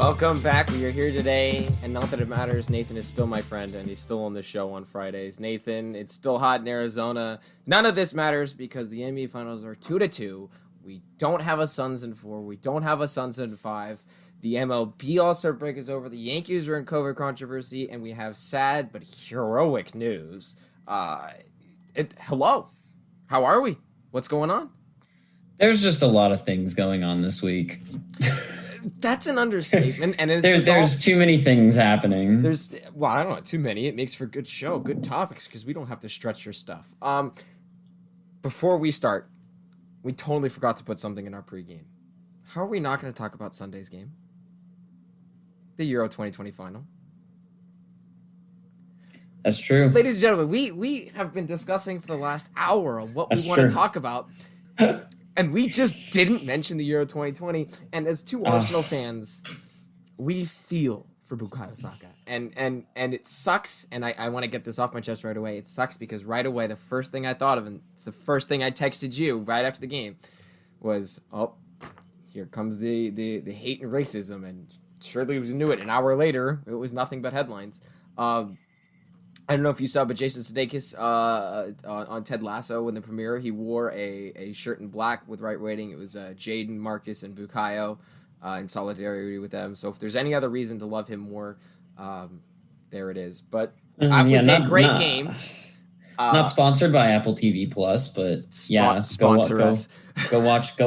Welcome back. We are here today, and not that it matters, Nathan is still my friend, and he's still on the show on Fridays. Nathan, it's still hot in Arizona. None of this matters because the NBA Finals are 2-2. We don't have a Suns in 4. We don't have a Suns in 5. The MLB All-Star break is over. The Yankees are in COVID controversy, and we have sad but heroic news. Hello. How are we? What's going on? There's just a lot of things going on this week. That's an understatement, and there's too many things happening. I don't know, too many. It makes for good show, good topics, because we don't have to stretch your stuff. Before we start, we totally forgot to put something in our pregame. How are we not going to talk about Sunday's game? The Euro 2020 final. That's true. Ladies and gentlemen, we have been discussing for the last hour of what we want to talk about. And we just didn't mention the Euro 2020. And as two Arsenal fans, we feel for Bukayo Saka. And it sucks, and I want to get this off my chest right away. It sucks because right away, the first thing I thought of, and it's the first thing I texted you right after the game, was, here comes the hate and racism. And surely we knew it. An hour later, it was nothing but headlines. I don't know if you saw, but Jason Sudeikis on Ted Lasso in the premiere, he wore a shirt in black with right waiting. It was Jaden, Marcus, and Bukayo in solidarity with them. So if there's any other reason to love him more, there it is. But it was a great game. Not sponsored by Apple TV Plus, but sponsor us. Go watch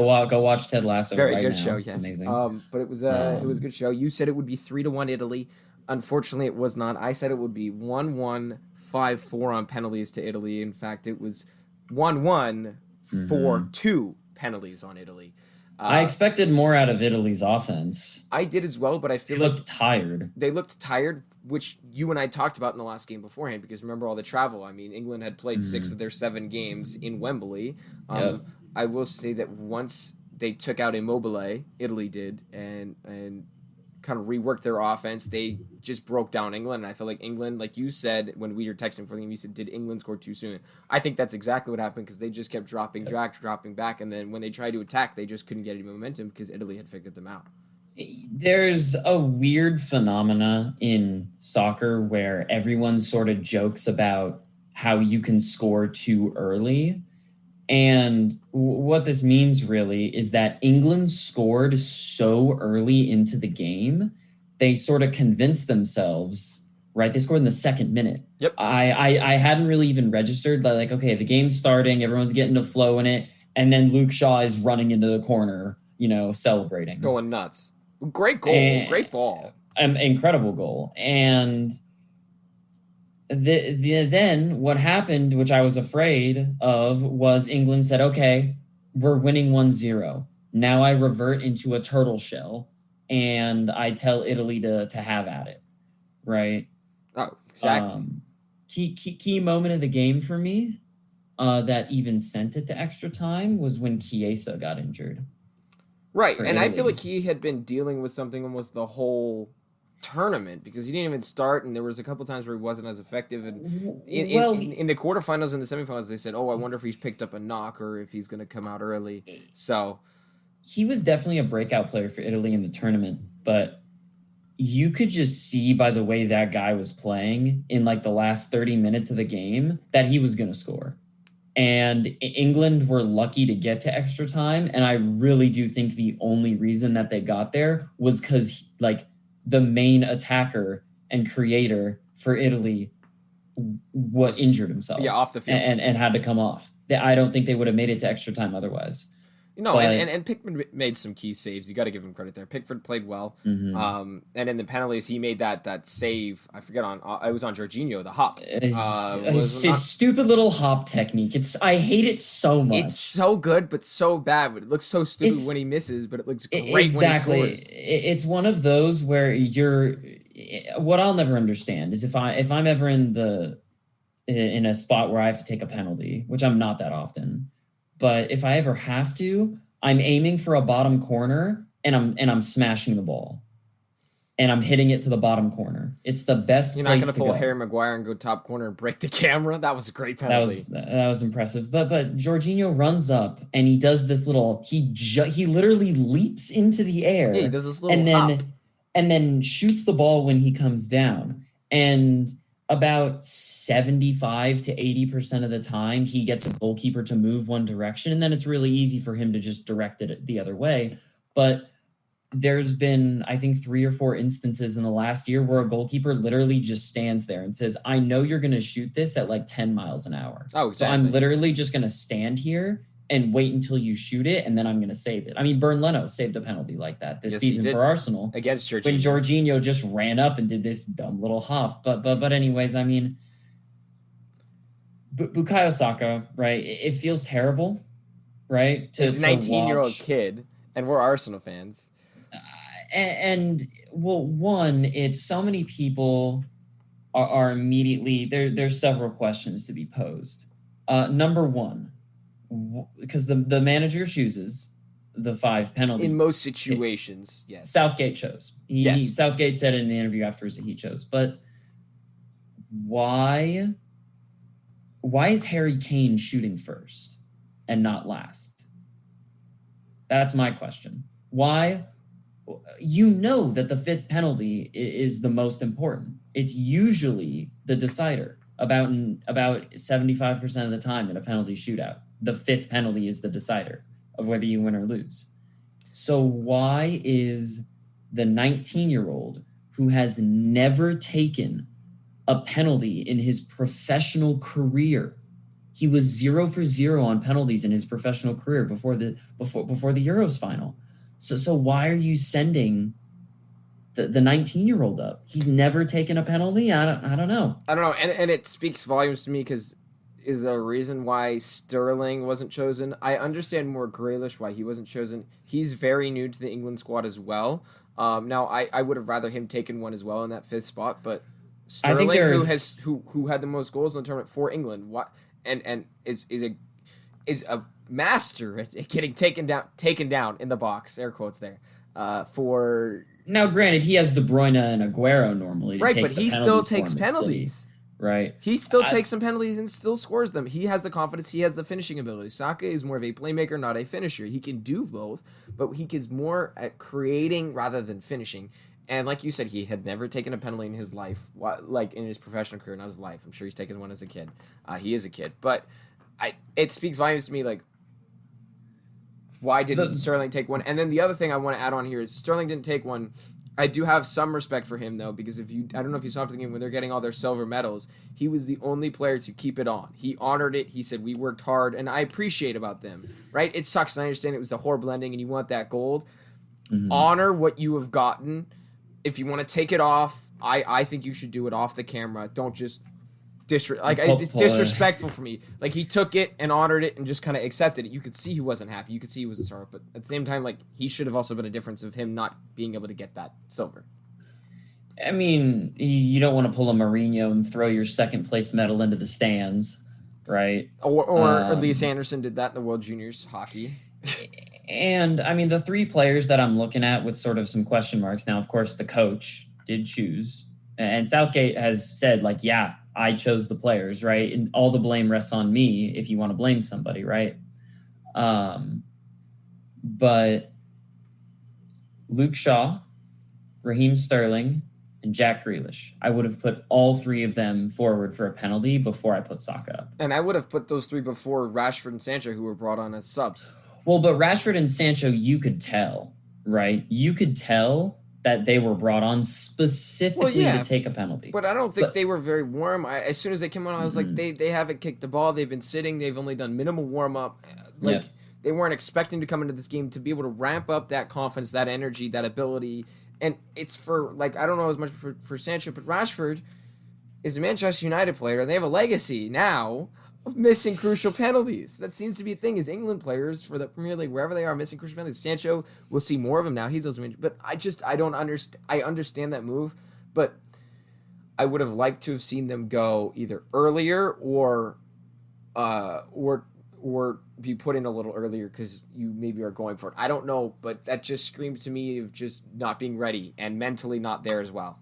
Ted Lasso. Very right good now. show. It's yes, amazing. But it was a good show. You said it would be 3-1 Italy. Unfortunately, it was not. I said it would be 1-1, 5-4 on penalties to Italy. In fact, it was 1-1, 4-2 penalties on Italy. I expected more out of Italy's offense. I did as well, but I feel they looked tired. They looked tired, which you and I talked about in the last game beforehand, because remember all the travel. I mean, England had played 6 of their 7 games in Wembley. I will say that once they took out Immobile, Italy did, and kind of reworked their offense, they just broke down England. And I feel like England, like you said when we were texting for them, you said, did England score too soon? I think that's exactly what happened, because they just kept dropping back, and then when they tried to attack, they just couldn't get any momentum because Italy had figured them out. There's a weird phenomena in soccer where everyone sort of jokes about how you can score too early. And what this means really is that England scored so early into the game, they sort of convinced themselves, right? They scored in the second minute. Yep. I hadn't really even registered like, okay, the game's starting, everyone's getting to flow in it. And then Luke Shaw is running into the corner, celebrating. Going nuts. Great goal. Great ball. Incredible goal. And then what happened, which I was afraid of, was England said, okay, we're winning 1-0. Now I revert into a turtle shell and I tell Italy to have at it. Right. Oh, exactly. Key moment of the game for me that even sent it to extra time was when Chiesa got injured. Right. And Italy. I feel like he had been dealing with something almost the whole tournament, because he didn't even start, and there was a couple times where he wasn't as effective, and in the quarterfinals and the semifinals they said, I wonder if he's picked up a knock or if he's going to come out early. So he was definitely a breakout player for Italy in the tournament, but you could just see by the way that guy was playing in like the last 30 minutes of the game that he was going to score. And England were lucky to get to extra time, and I really do think the only reason that they got there was because the main attacker and creator for Italy was injured himself. Yeah, off the field. And had to come off. I don't think they would have made it to extra time otherwise. No, and Pickford made some key saves. You got to give him credit there. Pickford played well. And in the penalties, he made that save. I forget it was on Jorginho, the hop. His stupid little hop technique. I hate it so much. It's so good, but so bad. But it looks so stupid when he misses, but it looks great when he scores. It's one of those where what I'll never understand is if I'm ever in a spot where I have to take a penalty, which I'm not that often. But if I ever have to, I'm aiming for a bottom corner and I'm smashing the ball. And I'm hitting it to the bottom corner. It's the best place to go. You're not going to pull Harry Maguire and go top corner and break the camera? That was a great penalty. That was impressive. But Jorginho runs up and he does this little, he literally leaps into the air. Yeah, he does this little hop. and then shoots the ball when he comes down. And about 75 to 80% of the time, he gets a goalkeeper to move one direction, and then it's really easy for him to just direct it the other way. But there's been, I think, 3 or 4 instances in the last year where a goalkeeper literally just stands there and says, I know you're going to shoot this at like 10 miles an hour. Oh, exactly. So I'm literally just going to stand here and wait until you shoot it, and then I'm going to save it. I mean, Bernd Leno saved a penalty like that this season for Arsenal against Jorginho. When Jorginho just ran up and did this dumb little hop. But anyways, I mean, Bukayo Saka, right? It feels terrible, right? He's a 19-year-old kid, and we're Arsenal fans. And well, one, it's so many people are immediately there's several questions to be posed. Number one, because the manager chooses the 5 penalties. In most situations, yes. Southgate chose. Southgate said in an interview afterwards that he chose. But why is Harry Kane shooting first and not last? That's my question. Why? You know that the 5th penalty is the most important. It's usually the decider about 75% of the time in a penalty shootout. The 5th penalty is the decider of whether you win or lose. So why is the 19-year-old who has never taken a penalty in his professional career? He was 0 for 0 on penalties in his professional career before the Euros final. So why are you sending the 19-year-old up? He's never taken a penalty. I don't know. And it speaks volumes to me because is there a reason why Sterling wasn't chosen? I understand more Grealish why he wasn't chosen. He's very new to the England squad as well. Now I would have rather him taken one as well in that 5th spot, but Sterling, who had the most goals in the tournament for England, and is a master at getting taken down in the box, air quotes there, for. Now, granted, he has De Bruyne and Aguero normally, right? But he still takes penalties. Right. He still takes some penalties and still scores them. He has the confidence. He has the finishing ability. Saka is more of a playmaker, not a finisher. He can do both, but he is more at creating rather than finishing. And like you said, he had never taken a penalty in his life, like in his professional career, not his life. I'm sure he's taken one as a kid. He is a kid. But it speaks volumes to me, like, why didn't Sterling take one? And then the other thing I want to add on here is Sterling didn't take one. I do have some respect for him, though, because I don't know if you saw the game when they're getting all their silver medals, he was the only player to keep it on. He honored it. He said, we worked hard, and I appreciate about them, right? It sucks, and I understand it was the horrible ending, and you want that gold. Mm-hmm. Honor what you have gotten. If you want to take it off, I think you should do it off the camera. Don't just it's disrespectful for me. Like, he took it and honored it and just kind of accepted it. You could see he wasn't happy. You could see he wasn't sorry. But at the same time, like, he should have also been a difference of him not being able to get that silver. I mean, you don't want to pull a Mourinho and throw your 2nd place medal into the stands, right? Or Elias Anderson did that in the World Juniors hockey. And, I mean, the 3 players that I'm looking at with sort of some question marks. Now, of course, the coach did choose. And Southgate has said, like, yeah, I chose the players, right? And all the blame rests on me if you want to blame somebody, right? But Luke Shaw, Raheem Sterling, and Jack Grealish, I would have put all 3 of them forward for a penalty before I put Saka up. And I would have put those 3 before Rashford and Sancho, who were brought on as subs. Well, but Rashford and Sancho, you could tell, right? You could tell that they were brought on specifically to take a penalty. But I don't think they were very warm. As soon as they came on, I was like, they haven't kicked the ball. They've been sitting. They've only done minimal warm-up. They weren't expecting to come into this game to be able to ramp up that confidence, that energy, that ability. And it's for, like, I don't know as much for Sancho, but Rashford is a Manchester United player, and they have a legacy now of missing crucial penalties. That seems to be a thing, is England players for the Premier League, wherever they are, missing crucial penalties. Sancho, we'll see more of him now. He's also injured. But I don't understand. I understand that move, but I would have liked to have seen them go either earlier or be put in a little earlier because you maybe are going for it. I don't know, but that just screams to me of just not being ready and mentally not there as well.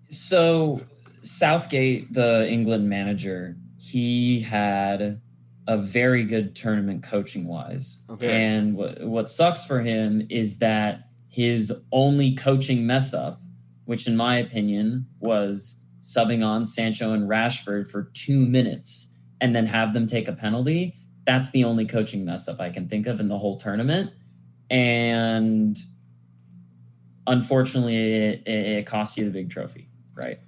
So Southgate, the England manager, he had a very good tournament coaching wise. Okay. And what sucks for him is that his only coaching mess up, which in my opinion was subbing on Sancho and Rashford for 2 minutes and then have them take a penalty. That's the only coaching mess up I can think of in the whole tournament. And unfortunately, it cost you the big trophy, right?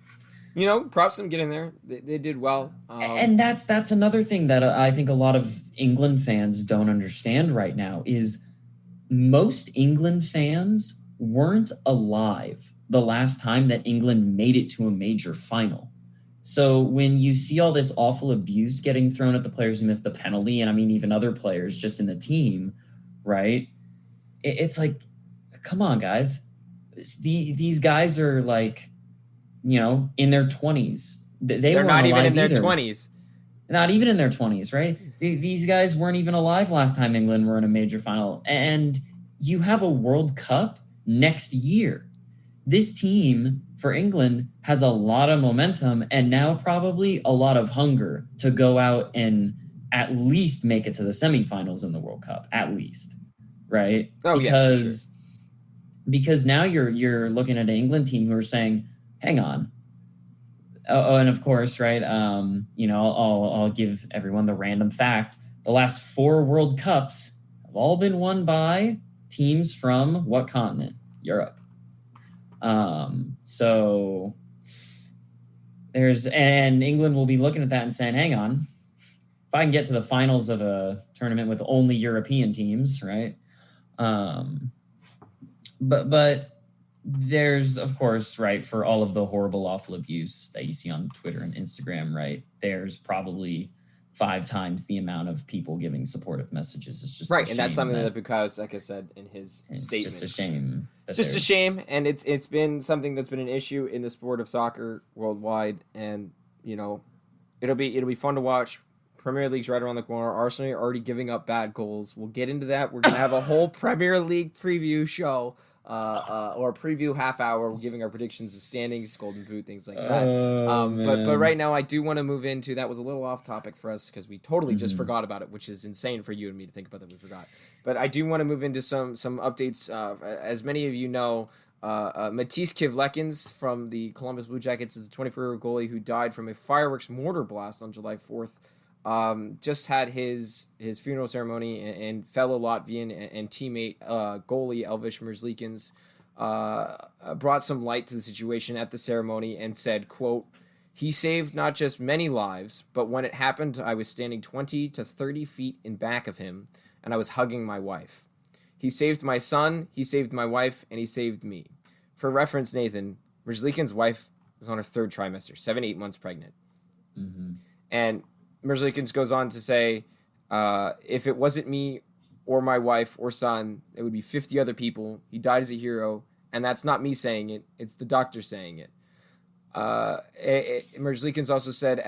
Props to them getting there. They did well. And that's another thing that I think a lot of England fans don't understand right now is most England fans weren't alive the last time that England made it to a major final. So when you see all this awful abuse getting thrown at the players who missed the penalty, and I mean, even other players just in the team, right? It's like, come on, guys. These guys are like, in their 20s. They're not even in their 20s. Not even in their 20s, right? These guys weren't even alive last time England were in a major final. And you have a World Cup next year. This team for England has a lot of momentum and now probably a lot of hunger to go out and at least make it to the semifinals in the World Cup, at least, right? Oh, because now you're looking at an England team who are saying, hang on. Oh, and of course, right, I'll give everyone the random fact. The last 4 World Cups have all been won by teams from what continent? Europe. So and England will be looking at that and saying, hang on, if I can get to the finals of a tournament with only European teams, right? But there's, of course, right, for all of the horrible, awful abuse that you see on Twitter and Instagram, right, there's probably 5 times the amount of people giving supportive messages. It's just right, and that's something that Bukayo Saka said in his statement. It's just a shame. It's just a shame, and it's been something that's been an issue in the sport of soccer worldwide, and it'll be fun to watch. Premier League's right around the corner. Arsenal are already giving up bad goals. We'll get into that. We're gonna have a whole Premier League preview show. Or a preview half hour, we're giving our predictions of standings, Golden Boot, things like that. But right now, I do want to move into, that was a little off topic for us because we totally just forgot about it, which is insane for you and me to think about that we forgot. But I do want to move into some updates. As many of you know, Matisse Kivlekins from the Columbus Blue Jackets is a 24-year-old goalie who died from a fireworks mortar blast on July 4th. Just had his funeral ceremony, and fellow Latvian and teammate goalie Elvis Merzlikins brought some light to the situation at the ceremony and said, quote, "He saved not just many lives, but when it happened, I was standing 20 to 30 feet in back of him, and I was hugging my wife. He saved my son, he saved my wife, and he saved me." For reference, Nathan, Merzlikins' wife was on her 3rd trimester, 7-8 months pregnant. Mm-hmm. And Merzlikins goes on to say, if it wasn't me or my wife or son, it would be 50 other people. He died as a hero, and that's not me saying it. It's the doctor saying it. Merzlikins also said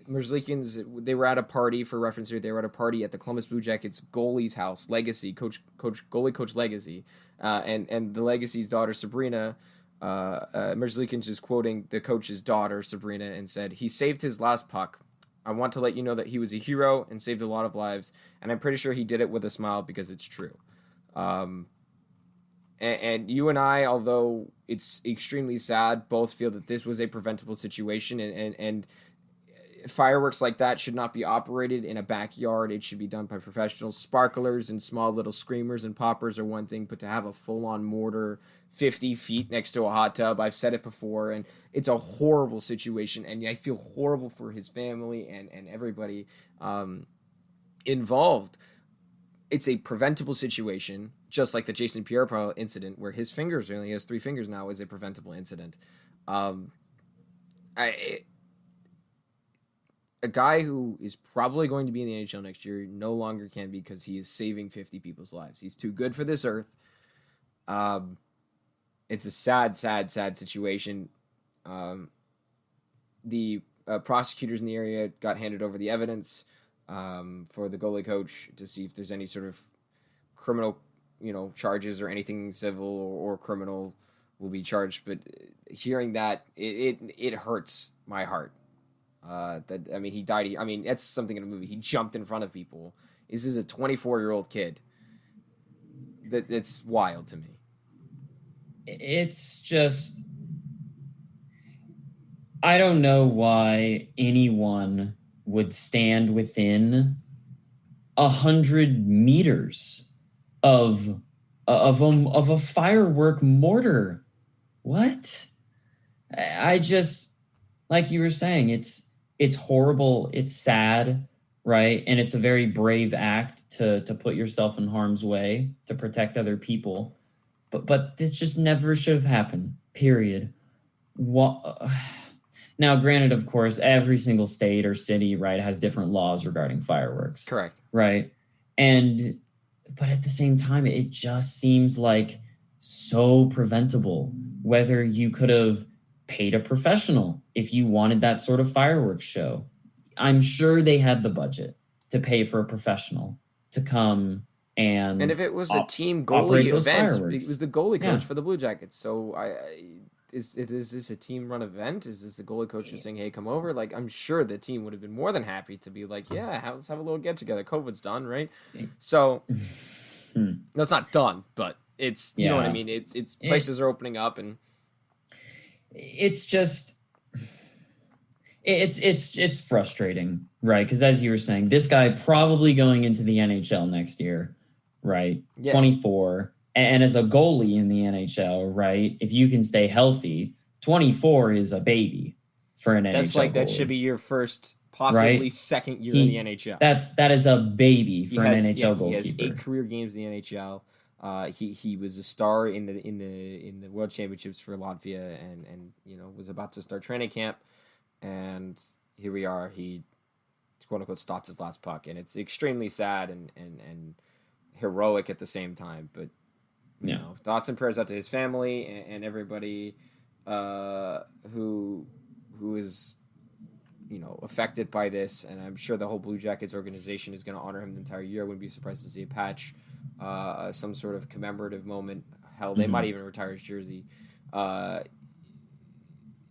Merzlikins, they were at a party, for reference here, they were at a party at the Columbus Blue Jackets goalie's house, Legacy, coach Legacy, and the Legacy's daughter, Sabrina. Merzlikins is quoting the coach's daughter, Sabrina, and said, "He saved his last puck. I want to let you know that he was a hero and saved a lot of lives, and I'm pretty sure he did it with a smile because it's true." And you and I, although it's extremely sad, both feel that this was a preventable situation, and fireworks like that should not be operated in a backyard. It should be done by professionals. Sparklers and small little screamers and poppers are one thing, but to have a full-on mortar 50 feet next to a hot tub, I've said it before, and it's a horrible situation, and I feel horrible for his family and everybody involved. It's a preventable situation, just like the Jason Pierre-Paul incident, where his fingers, he only has 3 fingers now, is a preventable incident. A guy who is probably going to be in the NHL next year no longer can be, because he is saving 50 people's lives. He's too good for this earth. It's a sad situation. The prosecutors in the area got handed over the evidence for the goalie coach to see if there's any sort of criminal, charges or anything civil or criminal will be charged. But hearing that, it hurts my heart. He died. That's something in a movie. He jumped in front of people. This is a 24-year-old kid. it's wild to me. It's just, I don't know why anyone would stand within 100 meters of a firework mortar. What? I just, like you were saying, it's horrible. It's sad, right? And it's a very brave act to put yourself in harm's way to protect other people. But this just never should have happened. Period. What? Now, granted, of course, every single state or city, right, has different laws regarding fireworks. Correct. Right. But at the same time, it just seems like so preventable. Whether you could have paid a professional if you wanted that sort of fireworks show. I'm sure they had the budget to pay for a professional to come and if it was a team goalie event, it was the goalie coach for the Blue Jackets. So is this a team run event? Is this the goalie coach just saying, "Hey, come over"? Like, I'm sure the team would have been more than happy to be like, "Yeah, let's have a little get together. COVID's done, right?" So that's not done, but it's you know what I mean. It's places are opening up, and it's just it's frustrating, right? Because as you were saying, this guy probably going into the NHL next year, right? Yeah. 24. And as a goalie in the NHL, right? If you can stay healthy, 24 is a baby for an NHL. That's like goalie. That should be your first, possibly second year in the NHL. That is a baby for an NHL goalkeeper. He has 8 career games in the NHL. He was a star in the World Championships for Latvia, and was about to start training camp, and here we are. He quote unquote stopped his last puck, and it's extremely sad and heroic at the same time. But you know, thoughts and prayers out to his family and everybody who is affected by this. And I'm sure the whole Blue Jackets organization is going to honor him the entire year. I wouldn't be surprised to see a patch, some sort of commemorative moment. Hell, they might even retire his jersey.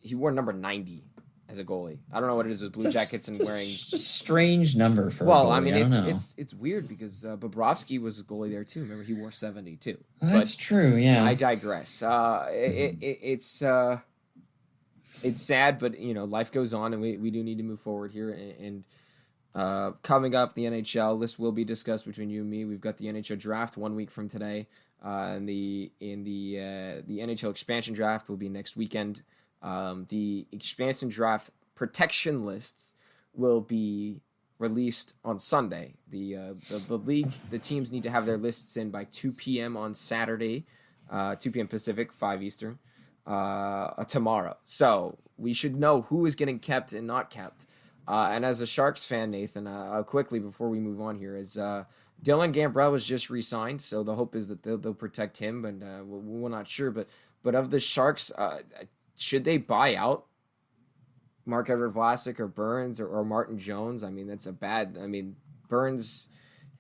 He wore number 90 as a goalie. I don't know what it is with Blue Jackets and wearing. It's a strange number for. Well, a goalie. I mean, it's weird because Bobrovsky was a goalie there too. Remember, he wore 70 too. That's true. Yeah. I digress. It's sad, but life goes on, and we do need to move forward here. And coming up, the NHL. This will be discussed between you and me. We've got the NHL draft 1 week from today, and the NHL expansion draft will be next weekend. The expansion draft protection lists will be released on Sunday. The league, the teams need to have their lists in by 2 p.m. on Saturday, 2 p.m. Pacific, 5 Eastern, tomorrow. So we should know who is getting kept and not kept. And as a Sharks fan, Nathan, quickly before we move on here, is Dylan Gambrell was just re-signed, so the hope is that they'll protect him, but we're not sure. But of the Sharks, should they buy out Marc-Edouard Vlasic or Burns or Martin Jones? I mean, Burns.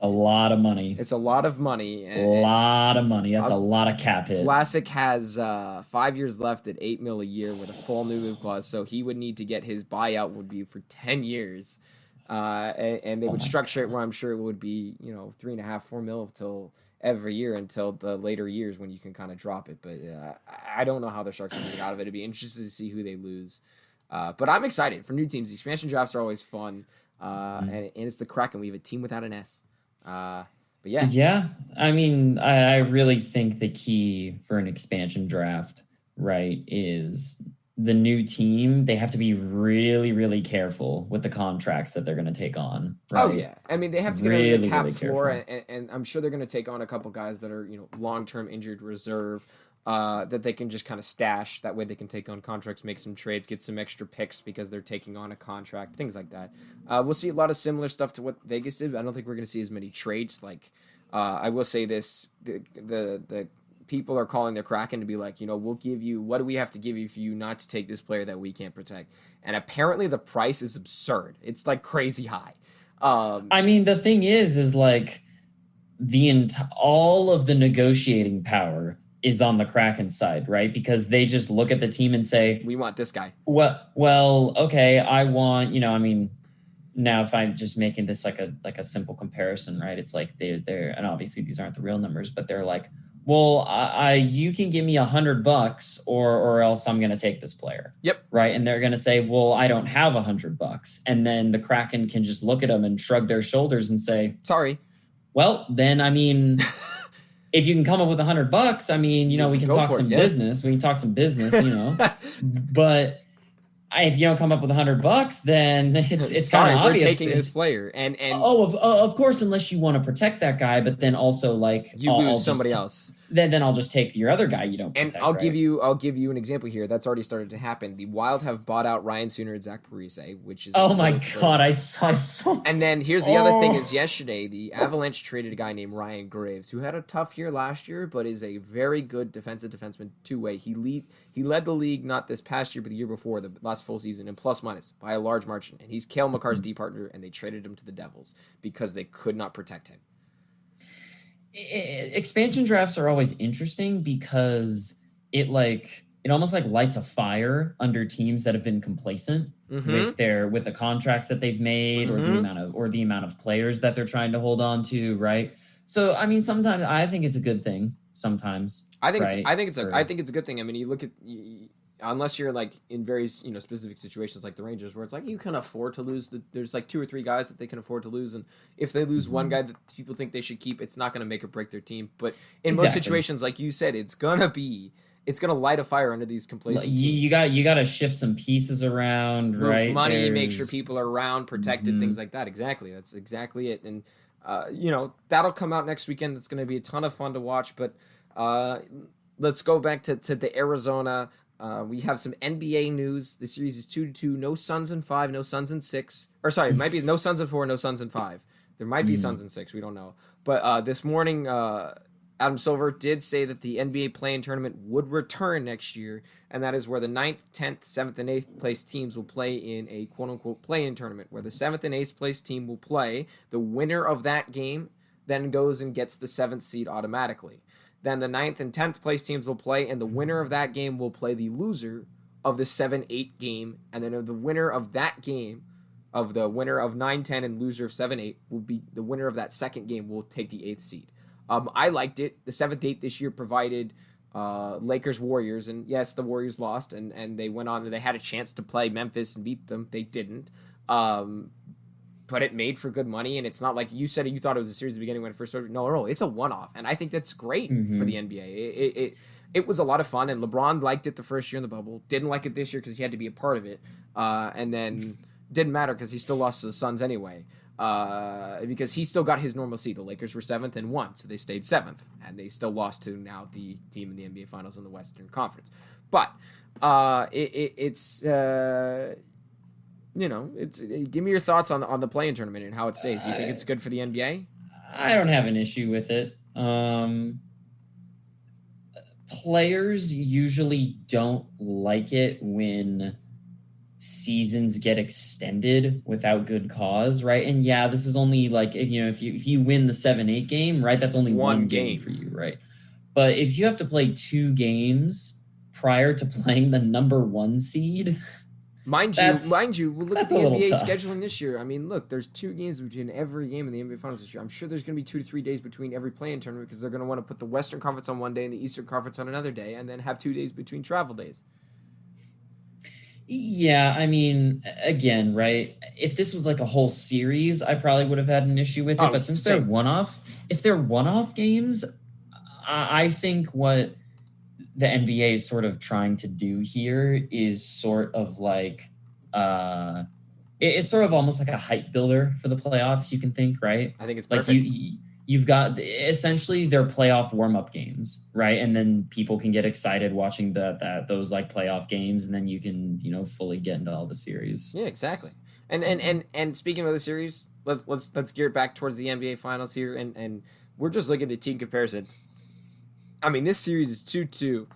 A lot of money. It's a lot of money. That's a lot of cap hit. Vlasic has 5 years left at $8 million a year with a full new move clause, so he would need to get his buyout would be for 10 years. And they would structure it where I'm sure it would be, $3.5-4 million till every year until the later years when you can kind of drop it. But I don't know how the Sharks are going to get out of it. It'd be interesting to see who they lose. But I'm excited for new teams. The expansion drafts are always fun. And it's the Kraken. We have a team without an S. But yeah. Yeah. I mean, I really think the key for an expansion draft, right, is the new team. They have to be really, really careful with the contracts that they're going to take on. Right? Oh, yeah. I mean, they have to get really, over the cap floor, and I'm sure they're going to take on a couple guys that are, long-term injured reserve that they can just kind of stash. That way they can take on contracts, make some trades, get some extra picks because they're taking on a contract, things like that. We'll see a lot of similar stuff to what Vegas did. I don't think we're going to see as many trades. Like, I will say this, the people are calling the Kraken to be like, we'll give you, what do we have to give you for you not to take this player that we can't protect? And apparently the price is absurd. It's like crazy high. I mean, the thing is like all of the negotiating power is on the Kraken side, right? Because they just look at the team and say, we want this guy. Well, okay, I want, Now, if I'm just making this like a simple comparison, right? It's like they're and obviously these aren't the real numbers, but they're like, well, I you can give me $100 or else I'm going to take this player. Yep. Right. And they're going to say, well, I don't have $100. And then the Kraken can just look at them and shrug their shoulders and say, sorry. Well, then, I mean, if you can come up with $100, I mean, we can talk some business. We can talk some business, but if you don't come up with $100, then it's kind of obvious. We're taking this player, and of course, unless you want to protect that guy, but then also like you lose somebody else. Then I'll just take your other guy you don't protect. And I'll give you an example here that's already started to happen. The Wild have bought out Ryan Suter and Zach Parise, which is my god, I saw. And then here's the other thing: is yesterday the Avalanche traded a guy named Ryan Graves, who had a tough year last year, but is a very good defenseman two-way. He led the league not this past year, but the year before, the last full season, in plus minus by a large margin. And he's Cale Makar's D partner, and they traded him to the Devils because they could not protect him. Expansion drafts are always interesting because it almost like lights a fire under teams that have been complacent with the contracts that they've made or the amount of players that they're trying to hold on to, right? So I mean, sometimes I think it's a good thing. Sometimes I think it's a good thing. I mean, you look at unless you're like in very specific situations like the Rangers, where it's like you can afford to lose. There's like 2 or 3 guys that they can afford to lose, and if they lose one guy that people think they should keep, it's not going to make or break their team. But in most situations, like you said, it's gonna light a fire under these complacent teams. You got to shift some pieces around, move right? Money, make sure people are around, protected, things like that. Exactly, that's exactly it. And that'll come out next weekend. It's going to be a ton of fun to watch. But let's go back to the Arizona. We have some NBA news. The series is 2-2. No Suns in 5, no Suns in 6. Or sorry, it might be no Suns in 4, no Suns in 5. There might be Suns in 6. We don't know. But this morning, Adam Silver did say that the NBA play-in tournament would return next year, and that is where the 9th, 10th, 7th, and 8th place teams will play in a quote-unquote play-in tournament, where the 7th and 8th place team will play. The winner of that game then goes and gets the 7th seed automatically. Then the 9th and 10th place teams will play, and the winner of that game will play the loser of the 7-8 game. And then the winner of that game, of the winner of 9-10 and loser of 7-8, will be the winner of that second game will take the 8th seed. I liked it. The 7th-8 this year provided Lakers-Warriors, and yes, the Warriors lost, and they went on, and they had a chance to play Memphis and beat them. They didn't. But it made for good money, and it's not like you said you thought it was a series at the beginning when it first started. No, it's a one-off, and I think that's great for the NBA. It was a lot of fun, and LeBron liked it the first year in the bubble. Didn't like it this year because he had to be a part of it, and then didn't matter because he still lost to the Suns anyway, because he still got his normal seed. The Lakers were 7th and won, so they stayed 7th, and they still lost to now the team in the NBA Finals in the Western Conference. But it's give me your thoughts on the play-in tournament and how it stays. Do you think it's good for the NBA? I don't have an issue with it. Players usually don't like it when seasons get extended without good cause, right? And yeah, this is only like if you win the 7-8 game, right? That's only one game for you, right? But if you have to play 2 games prior to playing the number 1 seed. Mind you, look at the NBA scheduling this year. I mean, look, there's 2 games between every game in the NBA Finals this year. I'm sure there's going to be 2 to 3 days between every play-in tournament because they're going to want to put the Western Conference on one day and the Eastern Conference on another day, and then have 2 days between travel days. Yeah, I mean, again, right? If this was like a whole series, I probably would have had an issue with it. But since they're one-off games, I think what the NBA is sort of trying to do here is sort of like it's sort of almost like a hype builder for the playoffs, you can think, right? I think it's perfect. Like you've got essentially their playoff warm-up games, right? And then people can get excited watching those like playoff games, and then you can fully get into all the series. Yeah, exactly. And speaking of the series, let's gear it back towards the NBA Finals here, and we're just looking at team comparisons. I mean, this series is 2-2.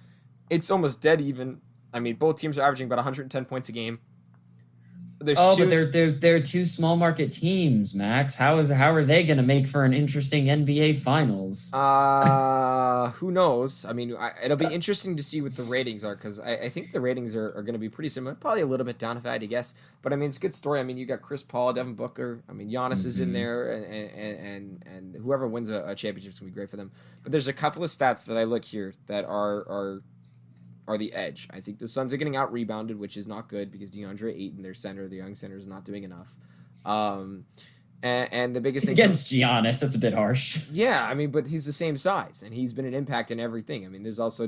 It's almost dead even. I mean, both teams are averaging about 110 points a game. There's Oh, two, but they're two small market teams, Max. How are they going to make for an interesting NBA Finals? Who knows? I mean, it'll be interesting to see what the ratings are because I think the ratings are going to be pretty similar. Probably a little bit down if I had to guess. But I mean, it's a good story. I mean, you got Chris Paul, Devin Booker. I mean, Giannis is in there, and whoever wins a championship is going to be great for them. But there's a couple of stats that I look here that are the edge. I think the Suns are getting out rebounded, which is not good because DeAndre Ayton, their center, the young center, is not doing enough. And the biggest thing against Giannis, that's a bit harsh. Yeah, I mean, but he's the same size, and he's been an impact in everything. I mean, there's also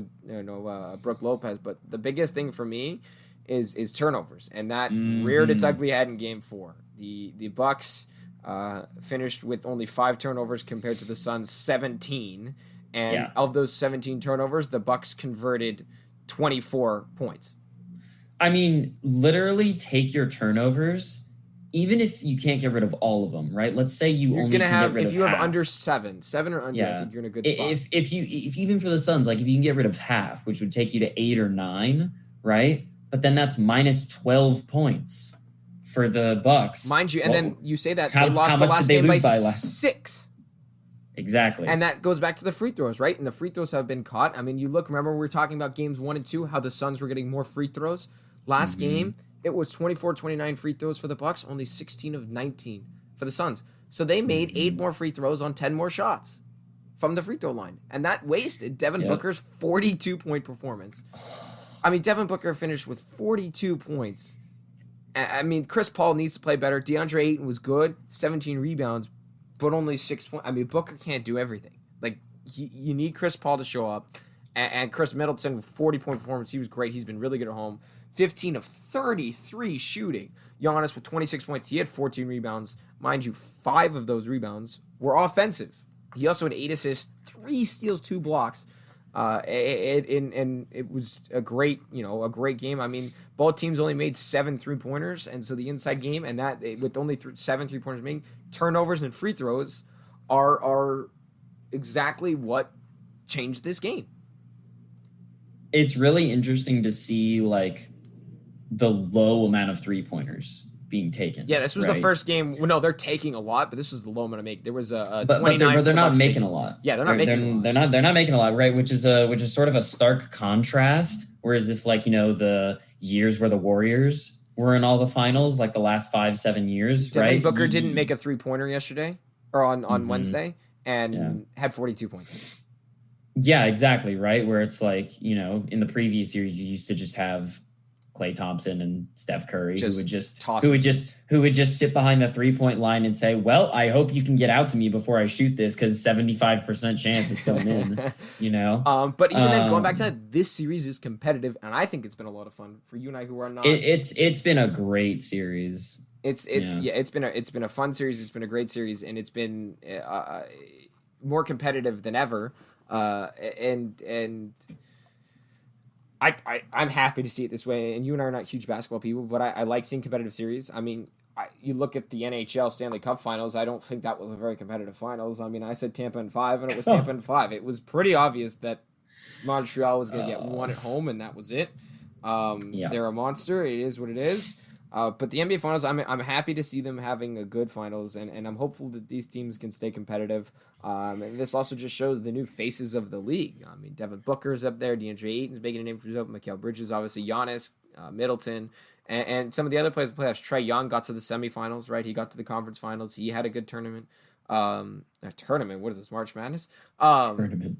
Brook Lopez, but the biggest thing for me is turnovers, and that reared its ugly head in Game 4. The Bucks finished with only 5 turnovers compared to the Suns' 17, and of those 17 turnovers, the Bucks converted 24 points. I mean, literally take your turnovers. Even if you can't get rid of all of them, right? Let's say you're only gonna can have get rid if of you have half. under seven or under, I think you're in a good spot. If even for the Suns, like if you can get rid of half, which would take you to 8 or 9, right? But then that's minus 12 points for the Bucks, mind you. And then you say that how, they lost the last game by 6. Exactly. And that goes back to the free throws, right? And the free throws have been caught. I mean, remember we were talking about games 1 and 2, how the Suns were getting more free throws. Last game, it was 24-29 free throws for the Bucks, only 16 of 19 for the Suns. So they made 8 more free throws on 10 more shots from the free throw line. And that wasted Devin Booker's 42-point performance. I mean, Devin Booker finished with 42 points. I mean, Chris Paul needs to play better. DeAndre Ayton was good, 17 rebounds, but only 6 points. I mean, Booker can't do everything. Like, you need Chris Paul to show up. And Chris Middleton with 40-point performance. He was great. He's been really good at home. 15 of 33 shooting. Giannis with 26 points. He had 14 rebounds. Mind you, 5 of those rebounds were offensive. He also had 8 assists, 3 steals, 2 blocks. And it was a great game. I mean, both teams only made 7 3-pointers, and so the inside game, and that with only 7 3-pointers made, turnovers and free throws are exactly what changed this game. It's really interesting to see like the low amount of 3-pointers being taken. Yeah, this was the first game. Well, no, they're taking a lot, but this was the low amount of make. There was a but they're not making a lot. Yeah, they're not making a lot. They're not making a lot, right? Which is sort of a stark contrast. Whereas if the years where the Warriors were in all the finals, like the last 5-7 years, Devin right? Booker didn't make a 3-pointer yesterday or on Wednesday and had 42 points. Yeah, exactly, right? Where it's like, in the previous years, you used to just have Klay Thompson and Steph Curry who would just sit behind the 3-point line and say, well, I hope you can get out to me before I shoot this because 75% chance it's going in, But even then, going back to that, this series is competitive, and I think it's been a lot of fun for you and I who are not. It's been a great series. It's been a fun series. It's been a great series, and it's been more competitive than ever. And I'm happy to see it this way. And you and I are not huge basketball people, but I like seeing competitive series. I mean, you look at the NHL Stanley Cup Finals. I don't think that was a very competitive finals. I mean, I said Tampa in 5, and it was Tampa in 5. It was pretty obvious that Montreal was going to get 1 at home, and that was it. They're a monster. It is what it is. But the NBA Finals, I'm happy to see them having a good finals, and I'm hopeful that these teams can stay competitive. And this also just shows the new faces of the league. I mean, Devin Booker's up there, DeAndre Ayton's making a name for himself, Mikal Bridges, obviously Giannis, Middleton, and some of the other players in the playoffs. Trae Young got to the semifinals, right? He got to the conference finals. He had a good tournament. What is this, March Madness? Tournament.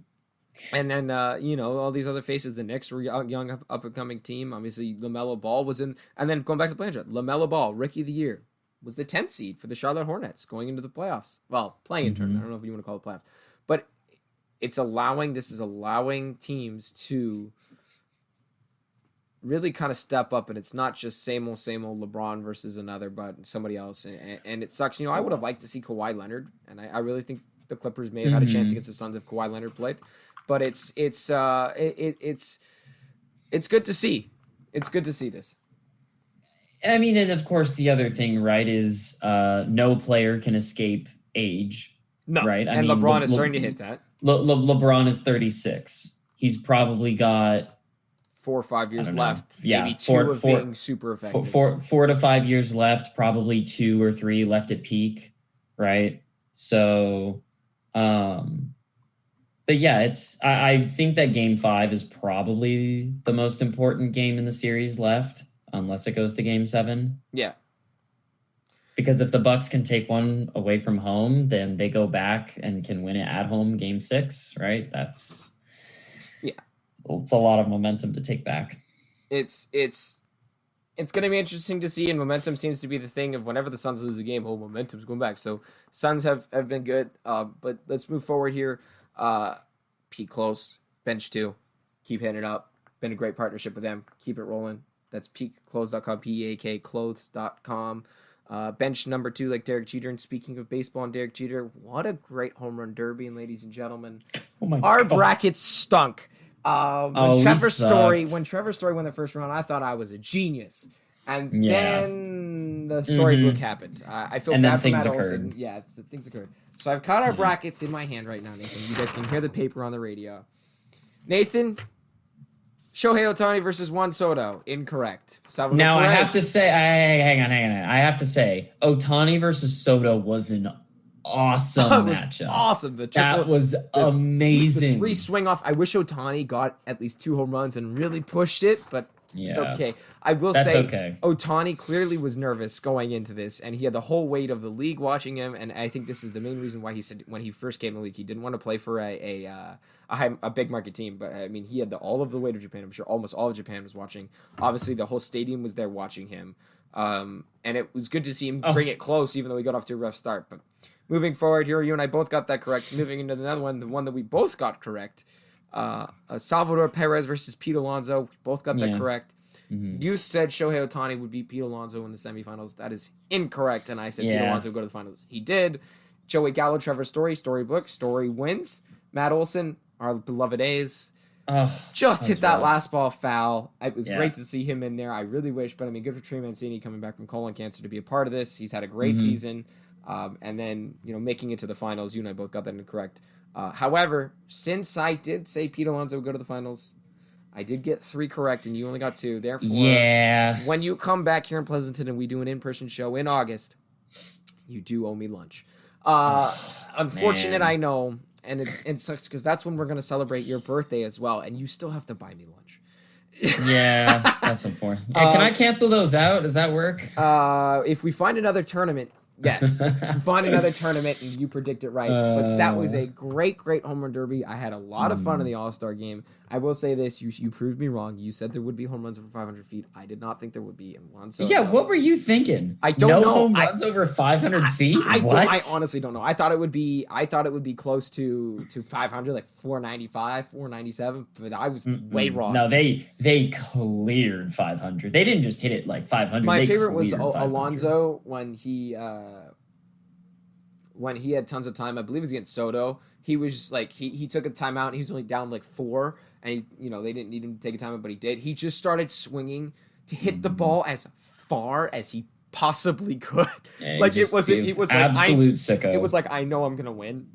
And then, all these other faces, the Knicks were young up-and-coming team. Obviously, LaMelo Ball was in. And then going back to the play-in draft, LaMelo Ball, Rookie of the Year, was the 10th seed for the Charlotte Hornets going into the playoffs. Well, play-in tournament. I don't know if you want to call it playoffs. But this is allowing teams to really kind of step up, and it's not just same old LeBron versus another, but somebody else. And it sucks. I would have liked to see Kawhi Leonard, and I really think the Clippers may have had a chance against the Suns if Kawhi Leonard played. But it's good to see. It's good to see this. I mean, and of course, the other thing, right, is no player can escape age. No, right? And LeBron is starting to hit that. LeBron is 36. He's probably got 4 or 5 years left. Yeah, maybe two of being super effective. 4 to 5 years left, probably 2 or 3 left at peak, right? So, but yeah, I think that game 5 is probably the most important game in the series left, unless it goes to game 7. Yeah. Because if the Bucks can take one away from home, then they go back and can win it at home game 6, right? It's a lot of momentum to take back. It's going to be interesting to see, and momentum seems to be the thing of whenever the Suns lose a game, momentum's going back. So Suns have been good, but let's move forward here. Pete Close, bench 2, keep hitting it up. Been a great partnership with them. Keep it rolling. That's peakclothes.com, PEAK clothes.com. Bench number 2, like Derek Jeter. And speaking of baseball and Derek Jeter, what a great home run derby, and ladies and gentlemen, our brackets stunk. When Trevor Story won the first round, I thought I was a genius, and then the storybook happened. I feel bad for Matt Olson. Yeah, things occurred. So I've caught our brackets in my hand right now, Nathan. You guys can hear the paper on the radio. Nathan, Shohei Ohtani versus Juan Soto, incorrect. Salvador now Perez. I have to say, hang on. I have to say, Ohtani versus Soto was an awesome matchup. Awesome. That was amazing. The 3 swing off. I wish Ohtani got at least 2 home runs and really pushed it, but it's okay. I will say Ohtani clearly was nervous going into this, and he had the whole weight of the league watching him, and I think this is the main reason why he said when he first came in the league he didn't want to play for a big market team. But I mean, he had all of the weight of Japan. I'm sure almost all of Japan was watching. Obviously, the whole stadium was there watching him, and it was good to see him bring it close, even though he got off to a rough start. But moving forward here, you and I both got that correct. Moving into another one, the one that we both got correct, Salvador Perez versus Pete Alonso. Both got that correct. Mm-hmm. You said Shohei Ohtani would beat Pete Alonso in the semifinals. That is incorrect, and I said Pete Alonso would go to the finals. He did. Joey Gallo, Trevor Story, Storybook. Story wins. Matt Olson, our beloved A's, just hit that last ball foul. It was great to see him in there. I really wish, but I mean, good for Trey Mancini coming back from colon cancer to be a part of this. He's had a great season. And then, making it to the finals, you and I both got that incorrect. However, since I did say Pete Alonso would go to the finals, I did get 3 correct, and you only got 2. Therefore, when you come back here in Pleasanton and we do an in-person show in August, you do owe me lunch. Unfortunate, I know, and it sucks because that's when we're going to celebrate your birthday as well, and you still have to buy me lunch. Yeah, that's important. Hey, can I cancel those out? Does that work? If we find another tournament, yes. If you find another tournament and you predict it right. But that was a great home run derby. I had a lot of fun in the All-Star game. I will say this. You proved me wrong. You said there would be home runs over 500 feet. I did not think there would be. What were you thinking? I don't know. No home runs over 500 feet? I honestly don't know. I thought it would be close to 500, like 495, 497, but I was way wrong. No, they cleared 500. They didn't just hit it like 500. My favorite was Alonso when he had tons of time. I believe it was against Soto. He was like he took a timeout and he was only down like 4, and they didn't need him to take a timeout, but he did. He just started swinging to hit the ball as far as he possibly could. Yeah, like it was like absolute sicko. It was like, I know I'm gonna win,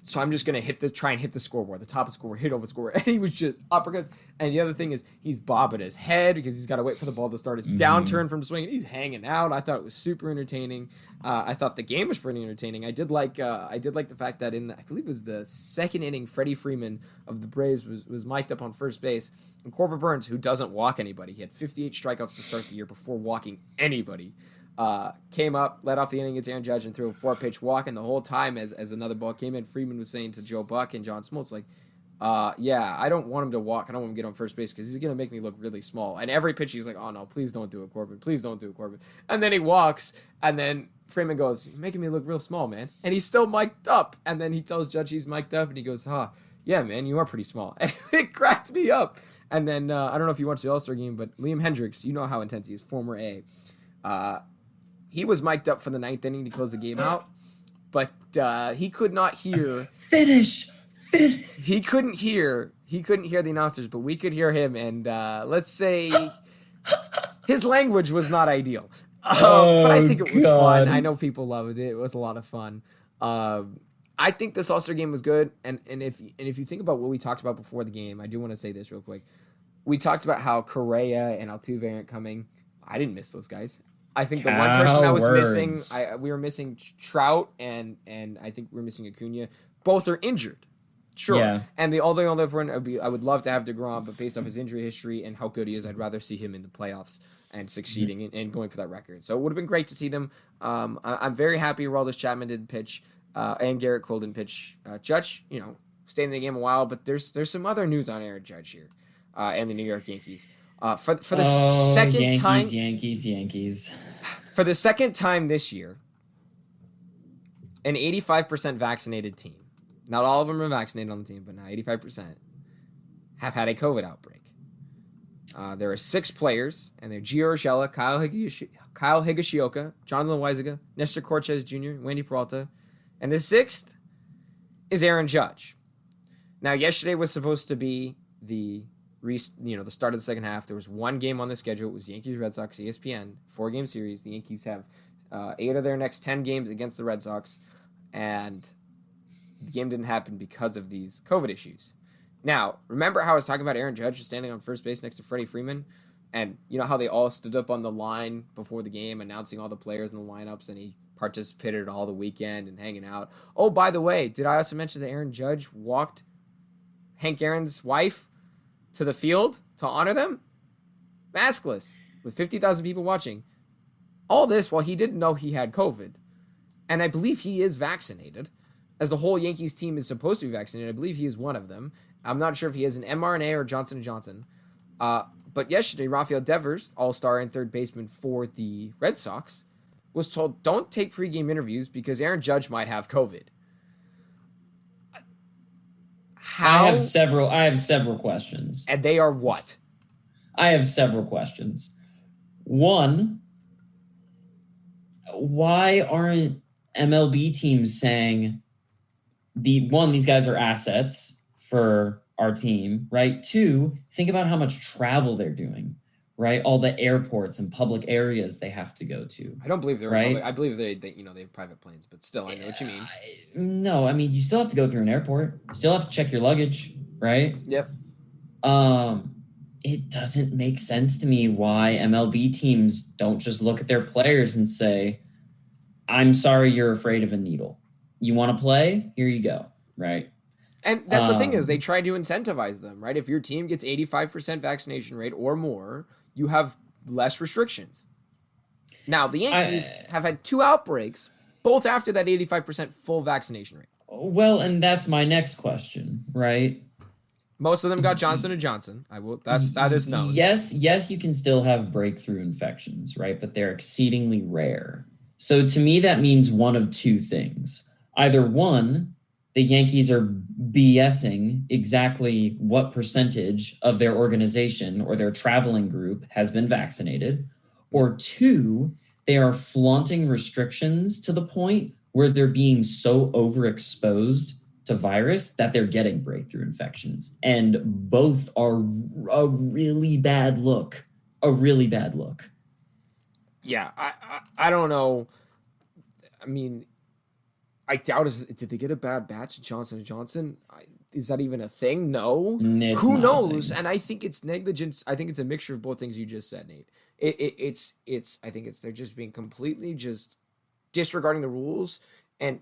so I'm just gonna try and hit the scoreboard, the top of the scoreboard, hit over the scoreboard, and he was just uppercuts. And the other thing is he's bobbing his head because he's got to wait for the ball to start its downturn from swinging. He's hanging out. I thought it was super entertaining. I thought the game was pretty entertaining. I did like the fact that I believe it was the second inning, Freddie Freeman of the Braves was mic'd up on first base, and Corbin Burns, who doesn't walk anybody, he had 58 strikeouts to start the year before walking anybody. Came up, led off the inning against Aaron Judge, and threw a 4-pitch walk. And the whole time, as another ball came in, Freeman was saying to Joe Buck and John Smoltz, like, I don't want him to walk. I don't want him to get on first base because he's going to make me look really small. And every pitch, he's like, oh, no, please don't do it, Corbin. Please don't do it, Corbin. And then he walks, and then Freeman goes, you're making me look real small, man. And he's still mic'd up. And then he tells Judge he's mic'd up, and he goes, yeah, man, you are pretty small. And it cracked me up. And then, I don't know if you watched the All-Star game, but Liam Hendricks, you know how intense he is, former A. He was mic'd up for the 9th inning to close the game out, but he could not hear. Finish. He couldn't hear the announcers, but we could hear him, and let's say his language was not ideal. But I think it was fun. I know people loved it. It was a lot of fun. I think this All-Star game was good, and if you think about what we talked about before the game, I do want to say this real quick. we talked about how Correa and Altuve aren't coming. I didn't miss those guys. I think the one person I was missing, we were missing Trout and I think we're missing Acuna. Both are injured. Sure. Yeah. And the only one I would love to have DeGrom, but based off his injury history and how good he is, I'd rather see him in the playoffs and succeeding and going for that record. So it would have been great to see them. I'm very happy Aroldis Chapman didn't pitch and Garrett Cole didn't pitch. Judge, stayed in the game a while, but there's some other news on Aaron Judge here and the New York Yankees. For the second time, Yankees. For the second time this year, an 85% vaccinated team. Not all of them are vaccinated on the team, but now 85% have had a COVID outbreak. There are 6 players, and they're Gio Urshela, Kyle Higashioka, Jonathan Loaisiga, Nestor Cortez Jr., Wendy Peralta, and the 6th is Aaron Judge. Now, yesterday was supposed to be the start of the second half. There was one game on the schedule. It was Yankees Red Sox, ESPN, 4-game series. The Yankees have 8 of their next 10 games against the Red Sox, and the game didn't happen because of these COVID issues. Now, remember how I was talking about Aaron Judge standing on first base next to Freddie Freeman? And you know how they all stood up on the line before the game announcing all the players in the lineups, and he participated all the weekend and hanging out. Oh, by the way, did I also mention that Aaron Judge walked Hank Aaron's wife to the field to honor them? Maskless, with 50,000 people watching. All this while he didn't know he had COVID. And I believe he is vaccinated, as the whole Yankees team is supposed to be vaccinated. I believe he is one of them. I'm not sure if he has an mRNA or Johnson & Johnson. But yesterday, Rafael Devers, all-star and third baseman for the Red Sox, was told, don't take pregame interviews because Aaron Judge might have COVID. I have several questions. And they are what? I have several questions. One, why aren't MLB teams saying these guys are assets for our team, right? 2, think about how much travel they're doing, right? All the airports and public areas they have to go to. I don't believe they're right. I believe they have private planes, but still, I know what you mean. No, I mean, you still have to go through an airport. You still have to check your luggage, right? Yep. It doesn't make sense to me why MLB teams don't just look at their players and say, I'm sorry you're afraid of a needle. You want to play? Here you go, right? And that's the thing is they try to incentivize them, right? If your team gets 85% vaccination rate or more, you have less restrictions. Now, the Yankees have had 2 outbreaks, both after that 85% full vaccination rate. Well, and that's my next question, right? Most of them got Johnson & Johnson. That is known. Yes, you can still have breakthrough infections, right? But they're exceedingly rare. So to me, that means one of 2 things. Either 1, the Yankees are BSing exactly what percentage of their organization or their traveling group has been vaccinated, or 2, they are flaunting restrictions to the point where they're being so overexposed to virus that they're getting breakthrough infections. And both are a really bad look. Yeah, I don't know. I mean, I doubt did they get a bad batch of Johnson & Johnson? Is that even a thing? No. Who knows? And I think it's negligence. I think it's a mixture of both things you just said, Nate. I think they're just being completely just disregarding the rules. And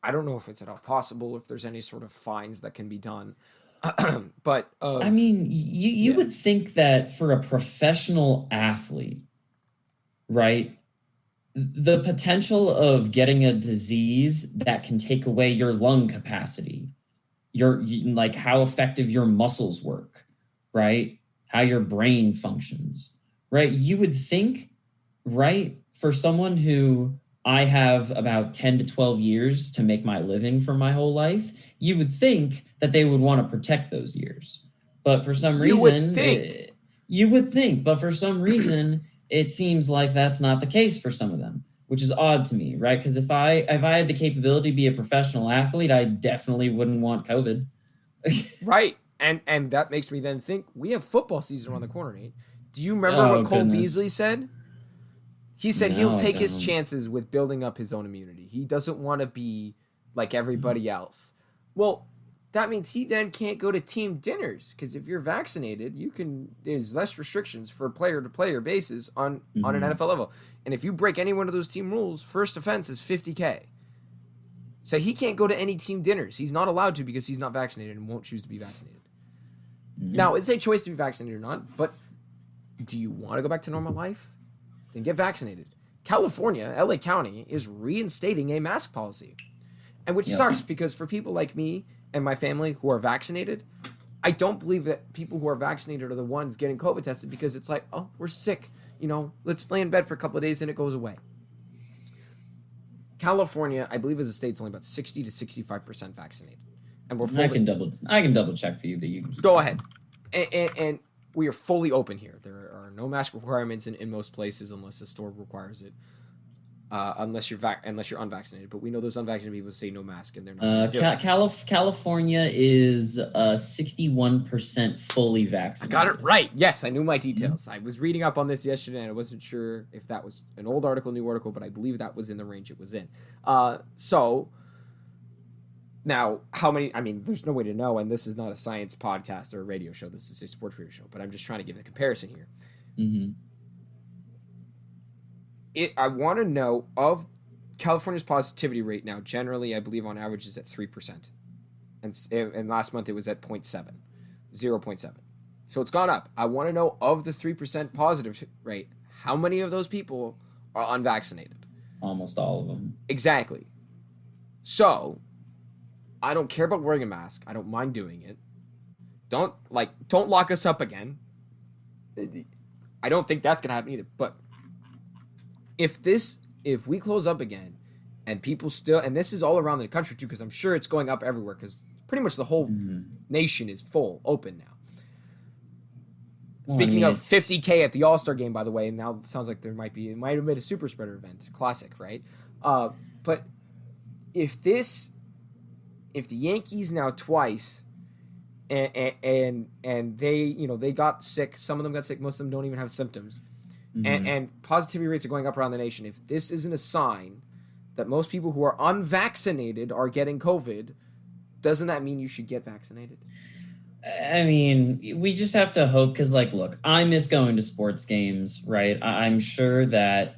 I don't know if it's at all possible, if there's any sort of fines that can be done. But I mean, you would think that for a professional athlete, right? The potential of getting a disease that can take away your lung capacity, like how effective your muscles work, right? How your brain functions, right? You would think, right? For someone who I have about 10 to 12 years to make my living for my whole life, you would think that they would want to protect those years. But for some reason, you would think, but for some reason, it seems like that's not the case for some of them, which is odd to me, right? Because if I had the capability to be a professional athlete, I definitely wouldn't want COVID. Right. And that makes me then think, we have football season around the corner, Nate. Do you remember what Cole Beasley said? He said he'll take his chances with building up his own immunity. He doesn't want to be like everybody else. Well, that means he then can't go to team dinners, because if you're vaccinated, there's less restrictions for player-to-player basis on an NFL level. And if you break any one of those team rules, first offense is $50K. So he can't go to any team dinners. He's not allowed to because he's not vaccinated and won't choose to be vaccinated. Now, it's a choice to be vaccinated or not, but do you want to go back to normal life? Then get vaccinated. California, LA County, is reinstating a mask policy. And which sucks, because for people like me and my family who are vaccinated, I don't believe that people who are vaccinated are the ones getting COVID tested, because it's like, oh, we're sick. Let's lay in bed for a couple of days and it goes away. California, I believe, as a state, is only about 60 to 65% vaccinated. And we're fully... I can double check for you, but you can go ahead. And we are fully open here. There are no mask requirements in most places unless the store requires it. Unless you're unvaccinated, but we know those unvaccinated people say no mask, and they're not. California is 61% fully vaccinated. I got it right. Yes, I knew my details. I was reading up on this yesterday, and I wasn't sure if that was an old article, new article, but I believe that was in the range it was in. So now, how many? I mean, there's no way to know, and this is not a science podcast or a radio show. This is a sports radio show, but I'm just trying to give a comparison here. I want to know of California's positivity rate now. Generally, I believe on average is at 3%. And last month it was at 0.7. So it's gone up. I want to know, of the 3% positive rate, how many of those people are unvaccinated? Almost all of them. Exactly. So I don't care about wearing a mask. I don't mind doing it. Don't lock us up again. I don't think that's going to happen either. But if we close up again and people still, and this is all around the country too, because I'm sure it's going up everywhere, because pretty much the whole nation is open now. Speaking of 50K at the All-Star game, by the way, and now it sounds like it might have been a super spreader event. Classic, right? But if the Yankees now twice, and they got sick, some of them got sick, most of them don't even have symptoms, and positivity rates are going up around the nation. If this isn't a sign that most people who are unvaccinated are getting COVID, doesn't that mean you should get vaccinated? I mean, we just have to hope, because, look, I miss going to sports games, right? I'm sure that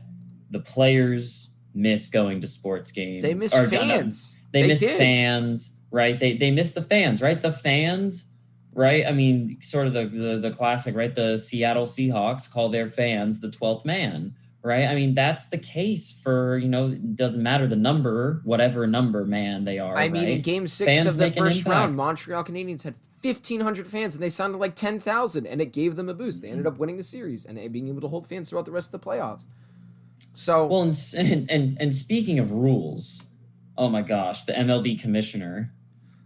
the players miss going to sports games. They miss fans. They miss fans, right? They miss the fans, right? The fans, right? I mean, sort of the classic, right? The Seattle Seahawks call their fans the 12th man, right? I mean, that's the case for, it doesn't matter the number, whatever number man they are. I mean, in Game 6 fans of the first round, Montreal Canadiens had 1,500 fans, and they sounded like 10,000, and it gave them a boost. They ended up winning the series and being able to hold fans throughout the rest of the playoffs. So, well, and speaking of rules, oh my gosh, the MLB commissioner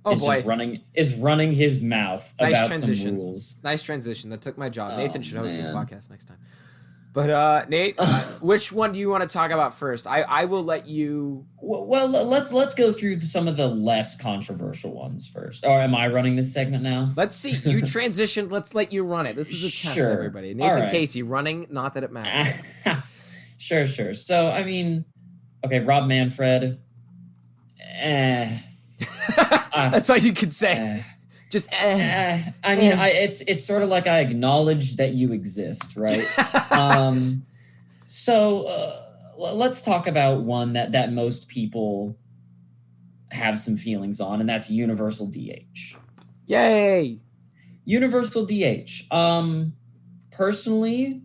is running his mouth about some rules. Nice transition. That took my job. Nathan should host his podcast next time. But Nate, which one do you want to talk about first? I will let you. Well, let's go through some of the less controversial ones first. Or am I running this segment now? Let's see. You transitioned. Let's let you run it. This is a test, everybody. Nathan Casey running. Not that it matters. Sure. So I mean, okay, Rob Manfred. That's all you can say. I mean, it's sort of like I acknowledge that you exist, right? So let's talk about one that most people have some feelings on, and that's universal DH. Yay! Universal DH. Personally,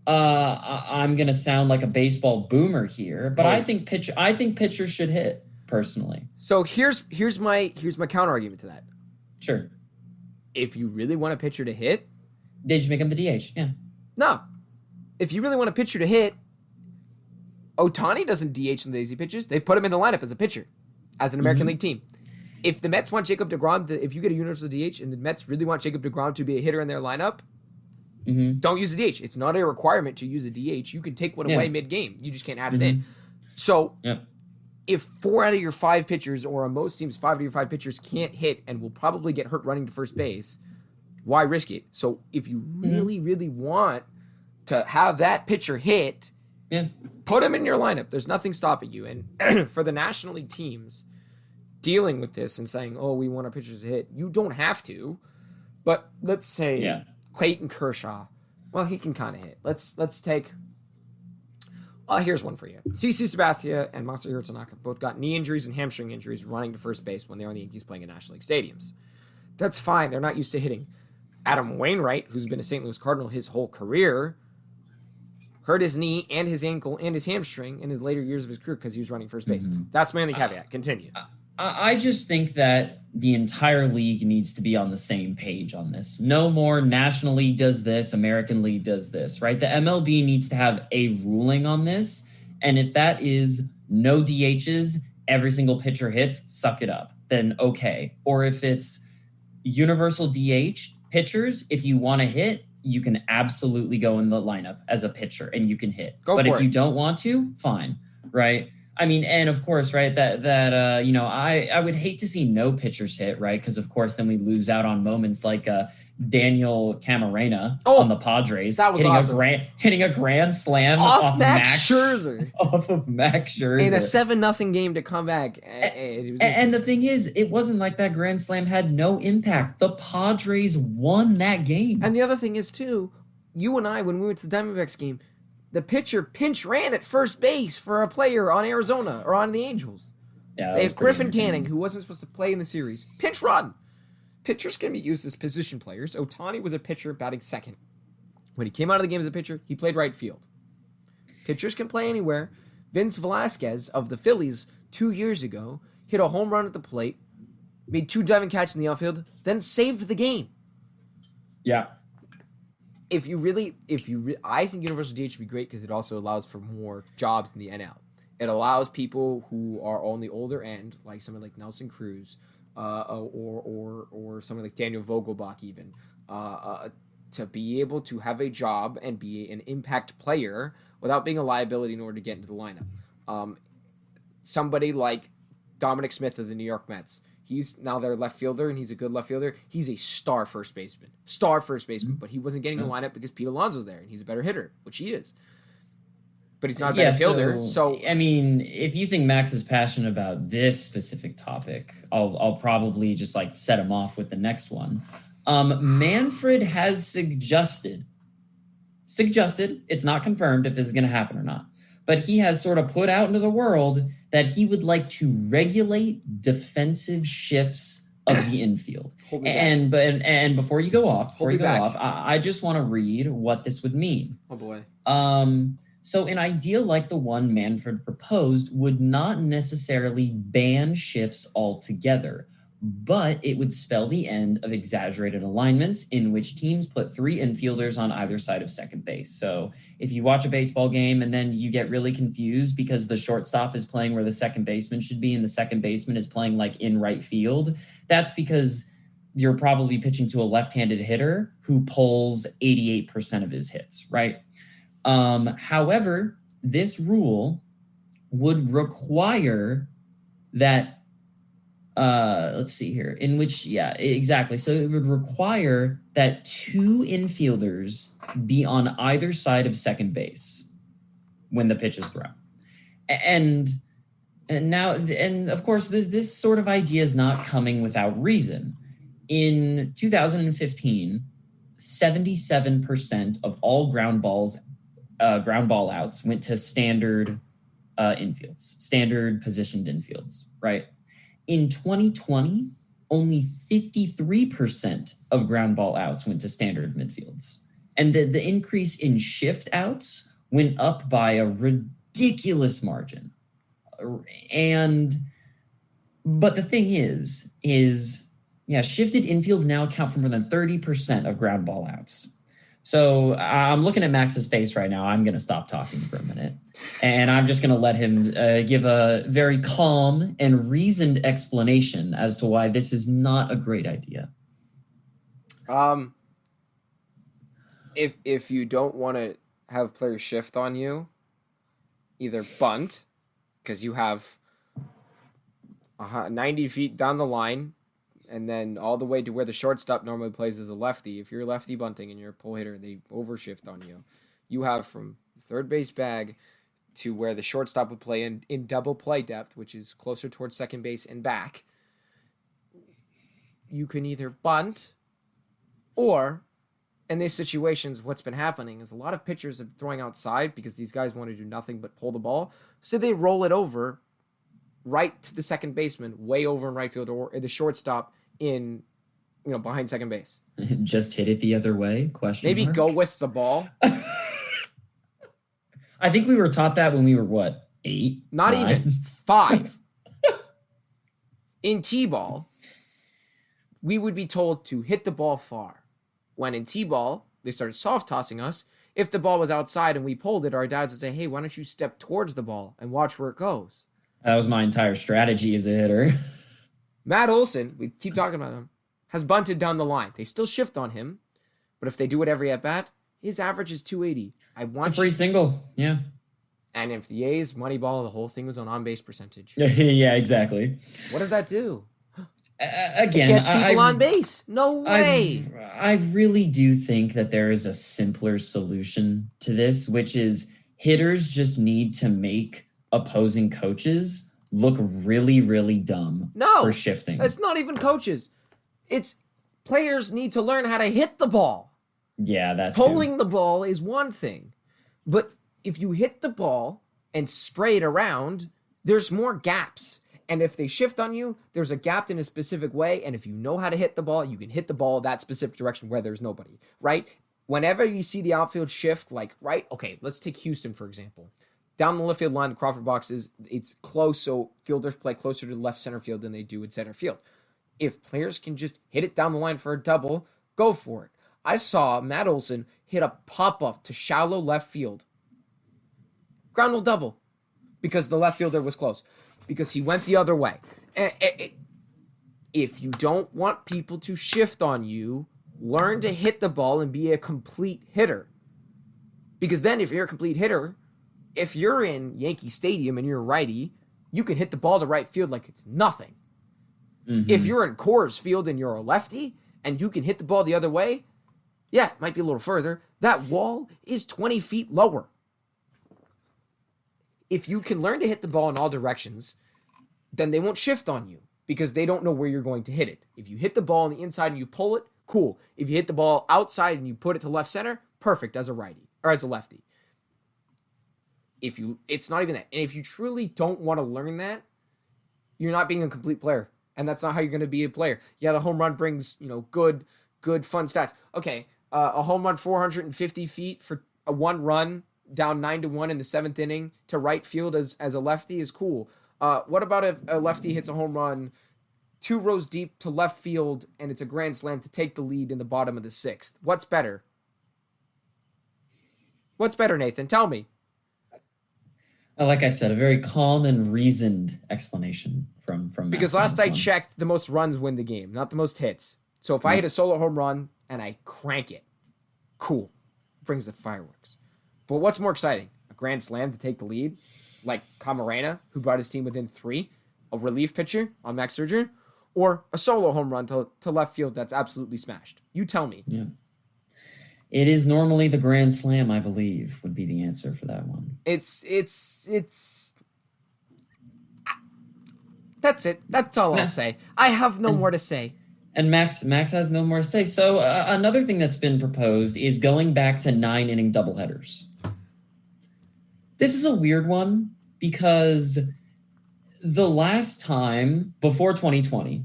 I'm gonna sound like a baseball boomer here, but I think pitchers should hit. Personally, so here's my counter argument to that. Sure. If you really want a pitcher to hit, they just make him the DH. Yeah. No. If you really want a pitcher to hit, Ohtani doesn't DH in the easy pitches. They put him in the lineup as a pitcher, as an American League team. If the Mets want Jacob deGrom, if you get a universal DH and the Mets really want Jacob deGrom to be a hitter in their lineup, don't use the DH. It's not a requirement to use the DH. You can take one away mid-game. You just can't add it in. So if 4 out of your 5 pitchers, or on most teams 5 out of your 5 pitchers, can't hit and will probably get hurt running to first base, why risk it? So if you really, really want to have that pitcher hit, put him in your lineup. There's nothing stopping you. And for the National League teams, dealing with this and saying, "Oh, we want our pitchers to hit." You don't have to, but let's say Clayton Kershaw. Well, he can kind of hit. Let's take. Here's one for you. CC Sabathia and Masahiro Tanaka both got knee injuries and hamstring injuries running to first base when they were on the Yankees playing in National League stadiums. That's fine. They're not used to hitting. Adam Wainwright, who's been a St. Louis Cardinal his whole career, hurt his knee and his ankle and his hamstring in his later years of his career because he was running first base. That's my only caveat. Continue. I just think that the entire league needs to be on the same page on this. No more National League does this, American League does this, right? The MLB needs to have a ruling on this. And if that is no DHs, every single pitcher hits, suck it up, then okay. Or if it's universal DH, pitchers, if you want to hit, you can absolutely go in the lineup as a pitcher and you can hit. But if you don't want to, fine, right? I mean, and of course, right, I would hate to see no pitchers hit, right? Because, of course, then we lose out on moments like Daniel Camarena on the Padres. That was hitting a grand slam off Max Scherzer. Off of Max Scherzer. In a 7-0 game to come back. And the thing is, it wasn't like that grand slam had no impact. The Padres won that game. And the other thing is, too, you and I, when we went to the Diamondbacks game, the pitcher pinch ran at first base for a player on Arizona or on the Angels. Yeah, they have Griffin Canning, who wasn't supposed to play in the series. Pinch run. Pitchers can be used as position players. Ohtani was a pitcher batting second. When he came out of the game as a pitcher, he played right field. Pitchers can play anywhere. Vince Velasquez of the Phillies 2 years ago hit a home run at the plate, made 2 diving catches in the outfield, then saved the game. Yeah. I think Universal DH should be great because it also allows for more jobs in the NL. It allows people who are on the older end, like someone like Nelson Cruz, or someone like Daniel Vogelbach, even, to be able to have a job and be an impact player without being a liability in order to get into the lineup. Somebody like Dominic Smith of the New York Mets. He's now their left fielder, and he's a good left fielder. He's a star first baseman. But he wasn't getting the lineup because Pete Alonso's there, and he's a better hitter, which he is. But he's not a better fielder. So I mean, if you think Max is passionate about this specific topic, I'll probably just like set him off with the next one. Manfred has suggested, it's not confirmed if this is going to happen or not, but he has sort of put out into the world that he would like to regulate defensive shifts of the infield. And before you go off, I just want to read what this would mean. Oh boy. So an idea like the one Manfred proposed would not necessarily ban shifts altogether, but it would spell the end of exaggerated alignments in which teams put 3 infielders on either side of second base. So if you watch a baseball game and then you get really confused because the shortstop is playing where the second baseman should be and the second baseman is playing like in right field, that's because you're probably pitching to a left-handed hitter who pulls 88% of his hits, right? However, this rule would require that, let's see here, in which, yeah, exactly. So it would require that 2 infielders be on either side of second base when the pitch is thrown. And of course, this sort of idea is not coming without reason. In 2015, 77% of all ground ball outs went to standard infields, standard positioned infields, right? In 2020, only 53% of ground ball outs went to standard midfields. And the increase in shift outs went up by a ridiculous margin. But the thing is, shifted infields now account for more than 30% of ground ball outs. So I'm looking at Max's face right now. I'm going to stop talking for a minute. And I'm just going to let him give a very calm and reasoned explanation as to why this is not a great idea. If you don't want to have players shift on you, either bunt, because you have 90 feet down the line, and then all the way to where the shortstop normally plays as a lefty. If you're lefty bunting and you're a pull hitter, they overshift on you. You have from third base bag to where the shortstop would play in double play depth, which is closer towards second base and back. you can either bunt, or in these situations, what's been happening is a lot of pitchers are throwing outside because these guys want to do nothing but pull the ball. So they roll it over right to the second baseman, way over in right field, or the shortstop in, behind second base. Just hit it the other way? Maybe Mark? go with the ball. I think we were taught that when we were, what, 8? Not 9? even 5. In T-ball, we would be told to hit the ball far. When in T-ball, they started soft tossing us. If the ball was outside and we pulled it, our dads would say, hey, why don't you step towards the ball and watch where it goes? That was my entire strategy as a hitter. Matt Olson, we keep talking about him, has bunted down the line. They still shift on him, but if they do it every at-bat, his average is 280. It's a free single, yeah. And if the A's Moneyball, the whole thing was on on-base percentage. Yeah, exactly. What does that do? Again, it gets people on base. No way. I really do think that there is a simpler solution to this, which is hitters just need to make opposing coaches look really, really dumb for shifting. It's not even coaches. It's players need to learn how to hit the ball. Yeah, that's pulling the ball is one thing, but if you hit the ball and spray it around, there's more gaps. And if they shift on you, there's a gap in a specific way. And if you know how to hit the ball, you can hit the ball that specific direction where there's nobody, right? Whenever you see the outfield shift, okay, let's take Houston, for example. Down the left field line, the Crawford box it's close, so fielders play closer to the left center field than they do in center field. If players can just hit it down the line for a double, go for it. I saw Matt Olson hit a pop-up to shallow left field. Ground rule double. Because the left fielder was close. Because he went the other way. If you don't want people to shift on you, learn to hit the ball and be a complete hitter. Because then if you're a complete hitter, if you're in Yankee Stadium and you're a righty, you can hit the ball to right field like it's nothing. Mm-hmm. If you're in Coors Field and you're a lefty and you can hit the ball the other way, yeah, it might be a little further. That wall is 20 feet lower. If you can learn to hit the ball in all directions, then they won't shift on you because they don't know where you're going to hit it. If you hit the ball on the inside and you pull it, cool. If you hit the ball outside and you put it to left center, perfect as a righty or as a lefty. It's not even that. And if you truly don't want to learn that, you're not being a complete player. And that's not how you're going to be a player. Yeah, the home run brings, good fun stats. Okay, a home run 450 feet for a one run down 9-1 in the 7th inning to right field as a lefty is cool. What about if a lefty hits a home run 2 rows deep to left field and it's a grand slam to take the lead in the bottom of the 6th? What's better? What's better, Nathan? Tell me. Like I said, a very calm and reasoned explanation from because last I checked, the most runs win the game, not the most hits. So if I hit a solo home run and I crank it, cool, brings the fireworks. But what's more exciting? A grand slam to take the lead, like Camarena, who brought his team within 3, a relief pitcher on Max Scherzer, or a solo home run to left field that's absolutely smashed? You tell me. Yeah. It is normally the grand slam, I believe, would be the answer for that one. It's that's it. That's all I'll say. I have no more to say. And Max has no more to say. So another thing that's been proposed is going back to 9-inning doubleheaders. This is a weird one because the last time before 2020,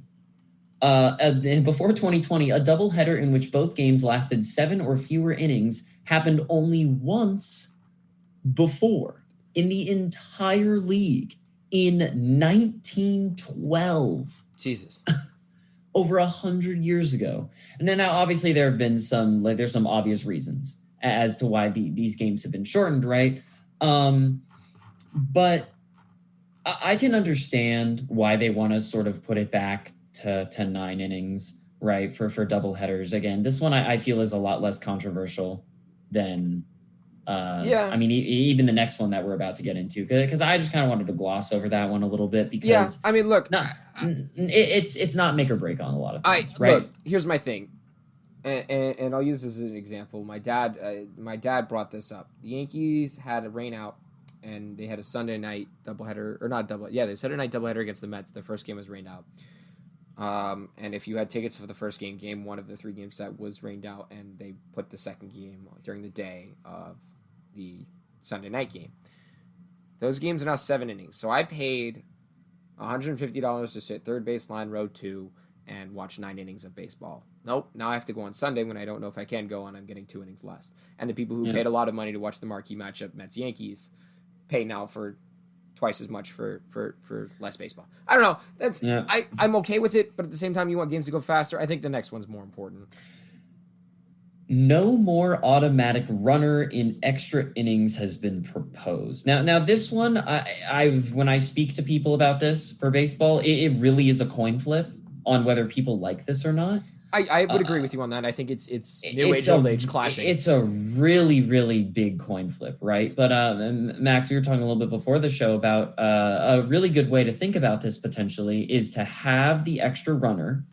a doubleheader in which both games lasted 7 or fewer innings happened only once before in the entire league in 1912. Jesus. Over 100 years ago. And then now obviously there have been there's some obvious reasons as to why these games have been shortened, right? But I can understand why they want to sort of put it back to 9 innings, right? For double headers. Again, this one I feel is a lot less controversial than I mean, even the next one that we're about to get into, because I just kind of wanted to gloss over that one a little bit because I mean, look, it's not make or break on a lot of things, right? Look, here's my thing, and I'll use this as an example. My dad brought this up. The Yankees had a rain out, and they had a Sunday night doubleheader, or not double. Yeah, they Saturday night doubleheader against the Mets. The first game was rained out. And if you had tickets for the first game, game one of the 3 games that was rained out, and they put the second game during the day of the Sunday night game. Those games are now 7 innings. So I paid $150 to sit third baseline, row 2, and watch 9 innings of baseball. Nope, now I have to go on Sunday when I don't know if I can go, and I'm getting 2 innings less. And the people who paid a lot of money to watch the marquee matchup, Mets-Yankees, pay now for twice as much for less baseball. I don't know. That's I'm okay with it, but at the same time, you want games to go faster. I think the next one's more important. No more automatic runner in extra innings has been proposed. Now this one, I've when I speak to people about this for baseball, it really is a coin flip on whether people like this or not. I would agree with you on that. I think it's new age, old age clashing. It's a really, really big coin flip, right? But Max, we were talking a little bit before the show about a really good way to think about this potentially is to have the extra runner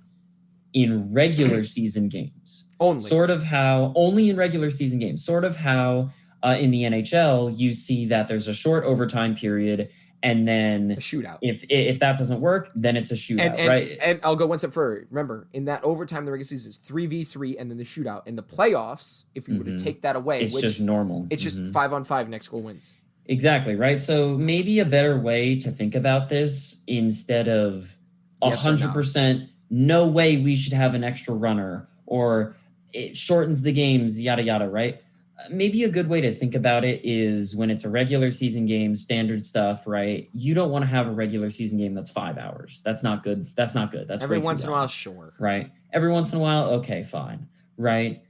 in regular season games. Only in regular season games. Sort of how in the NHL you see that there's a short overtime period and then a shootout. If that doesn't work, then it's a shootout, right? And I'll go one step further. Remember, in that overtime, the regular season is 3v3 and then the shootout. In the playoffs, if you were to take that away, it's just normal. It's just 5-on-5, next goal wins. Exactly, right? So maybe a better way to think about this instead of 100% no way we should have an extra runner or it shortens the games, yada, yada, right? Maybe a good way to think about it is when it's a regular season game, standard stuff, right? You don't want to have a regular season game that's 5 hours. That's not good. That's every once in a while, sure. Right. Every once in a while, okay, fine. Right.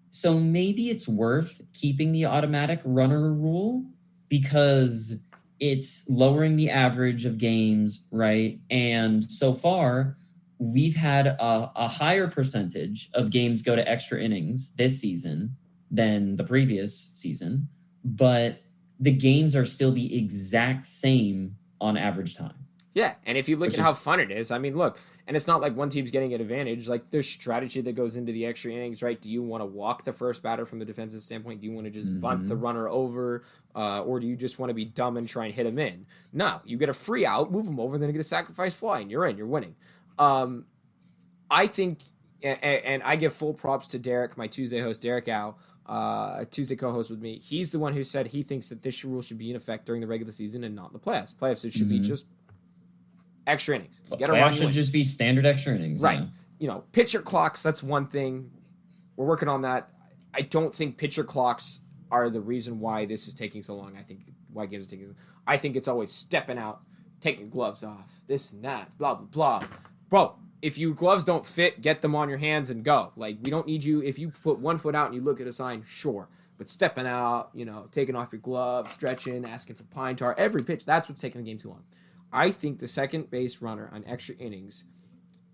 So maybe it's worth keeping the automatic runner rule because it's lowering the average of games, right? And so far, we've had a higher percentage of games go to extra innings this season than the previous season, but the games are still the exact same on average time. Yeah, and if you look at how fun it is, I mean, look, and it's not like one team's getting an advantage. Like, there's strategy that goes into the extra innings, right? Do you want to walk the first batter from the defensive standpoint? Do you want to just bunt the runner over? Or do you just want to be dumb and try and hit him in? No, you get a free out, move him over, then you get a sacrifice fly, and you're in, you're winning. I think, and I give full props to Derek, my Tuesday host, Derek Au, Tuesday co-host with me. He's the one who said he thinks that this rule should be in effect during the regular season and not the playoffs. Playoffs, it should be just extra innings. Playoffs should just be standard extra innings. Right. Yeah. You know, pitcher clocks, that's one thing. We're working on that. I don't think pitcher clocks are the reason why this is taking so long. I think why games are taking so long. I think it's always stepping out, taking gloves off, this and that, blah, blah, blah. Bro, if your gloves don't fit, get them on your hands and go. Like, we don't need you. If you put one foot out and you look at a sign, sure. But stepping out, you know, taking off your gloves, stretching, asking for pine tar, every pitch, that's what's taking the game too long. I think the second base runner on extra innings,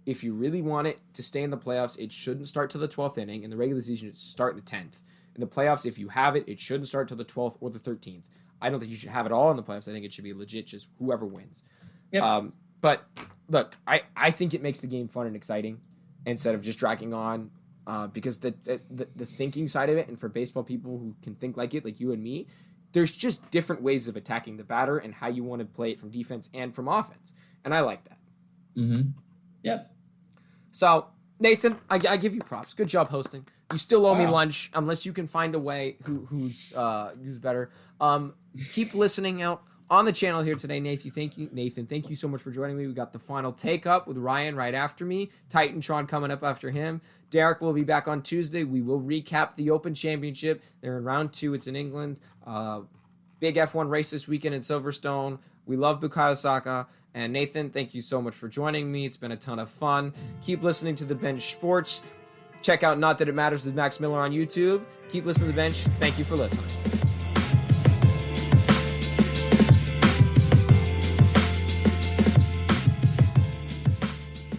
if you really want it to stay in the playoffs, it shouldn't start till the 12th inning. In the regular season, it should start in the 10th. In the playoffs, if you have it, it shouldn't start till the 12th or the 13th. I don't think you should have it all in the playoffs. I think it should be legit, just whoever wins. Yep. But look, I think it makes the game fun and exciting instead of just dragging on because the thinking side of it, and for baseball people who can think like it, like you and me, there's just different ways of attacking the batter and how you want to play it from defense and from offense. And I like that. Mm-hmm. Yep. So, Nathan, I give you props. Good job hosting. You still owe me lunch unless you can find a way who's better. Keep listening out on the channel here today, Nathan. Thank you so much for joining me. We got the final take up with Ryan right after me. Titantron coming up after him. Derek will be back on Tuesday. We will recap the Open Championship. They're in round 2. It's in England. Big F1 race this weekend in Silverstone. We love Bukayo Saka. And Nathan, thank you so much for joining me. It's been a ton of fun. Keep listening to The Bench Sports. Check out Not That It Matters with Max Miller on YouTube. Keep listening to The Bench. Thank you for listening.